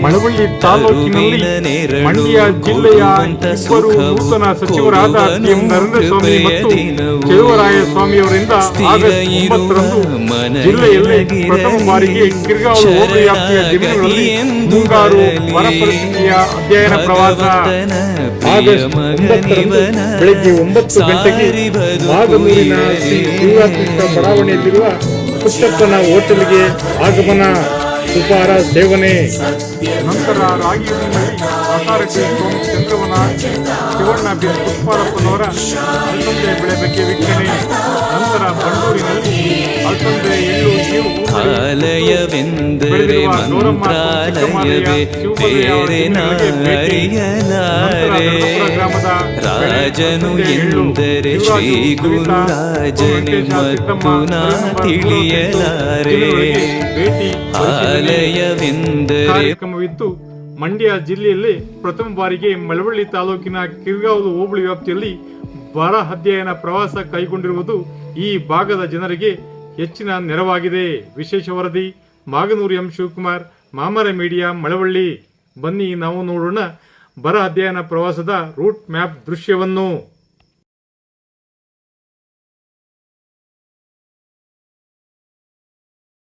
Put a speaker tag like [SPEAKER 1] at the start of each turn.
[SPEAKER 1] ಮಳವಳ್ಳಿ ತಾಲೂಕಿನಲ್ಲಿ ಮಂಡ್ಯ ಜಿಲ್ಲೆಯ ಇಬ್ಬರು ನೂತನ ಸಚಿವರಾದ ಟಿ.ಎಂ. ನರೇಂದ್ರ ಸ್ವಾಮಿ ಮತ್ತು ಚಲುವರಾಯ ಸ್ವಾಮಿಯವರಿಂದ ಆಗಸ್ಟ್ 9ರಂದು ಜಿಲ್ಲೆಯಲ್ಲಿ ಪ್ರಥಮ ಬಾರಿಗೆ ಕಿರ್ಗಾಂವ ಹೋಬಳಿ ವ್ಯಾಪ್ತಿಯ ಜಮೀನುಗಳಲ್ಲಿ ಮುಂಗಾರು ಬರ ಪರಿಸ್ಥಿತಿಯ ಅಧ್ಯಯನ ಪ್ರವಾಸ. ಆಗಸ್ಟ್ 9ರಂದು ಬೆಳಗ್ಗೆ 9 ಗಂಟೆಗೆ ಮಾಗನೂರಿನ ಶ್ರೀ ಶಿವರಾತ್ರಿಕ ಬಡಾವಣೆಯಲ್ಲಿರುವ ಪುಟ್ಟಪ್ಪನ ಹೋಟೆಲ್ಗೆ ಆಗಮನ, ಉಪಹಾರ ಸೇವನೆ. ನಂತರ ರಾಗಿಯೂರಿನಲ್ಲಿ ಅಥಾರಿಟಿ ಚಂದ್ರವನ ಶಿವಣ್ಣ ಬಿ. ಪುಷ್ಪಾರಪ್ಪನವರ ಅಲಸಂದೆ ಬೆಳೆ ಬಗ್ಗೆ ವೀಕ್ಷಣೆ. ನಂತರ ಬಂಡೂರಿನಲ್ಲಿ ಅಲಸಂದೆ ಎಳ್ಳು
[SPEAKER 2] ಆಲಯವೆಂದರೆ ಮಂತ್ರಾಲಯವೇ ಬೇರೆ ನಾರಿಯಲಾರೆ. ರಾಜನು ಎಂದರೆ ಶ್ರೀ ಗುರುರಾಜನೇ ಮತ್ತು ನಾ ತಿಳಿಯಲಾರೆ. ಆಲಯವೆಂದರೆ
[SPEAKER 1] ಕಾರ್ಯಕ್ರಮವಿತ್ತು. ಮಂಡ್ಯ ಜಿಲ್ಲೆಯಲ್ಲಿ ಪ್ರಥಮ ಬಾರಿಗೆ ಮಳವಳ್ಳಿ ತಾಲೂಕಿನ ಕಿರ್ಗಾಂವ ಹೋಬಳಿ ವ್ಯಾಪ್ತಿಯಲ್ಲಿ ಬರ ಅಧ್ಯಯನ ಪ್ರವಾಸ ಕೈಗೊಂಡಿರುವುದು ಈ ಭಾಗದ ಜನರಿಗೆ ಹೆಚ್ಚಿನ ನೆರವಾಗಿದೆ. ವಿಶೇಷ ವರದಿ ಮಾಗನೂರು ಎಂ. ಶಿವಕುಮಾರ್, ಮಾಮರ ಮೀಡಿಯಾ, ಮಳವಳ್ಳಿ. ಬನ್ನಿ ನಾವು ನೋಡೋಣ ಬರ ಅಧ್ಯಯನ ಪ್ರವಾಸದ ರೂಟ್ ಮ್ಯಾಪ್ ದೃಶ್ಯವನ್ನು.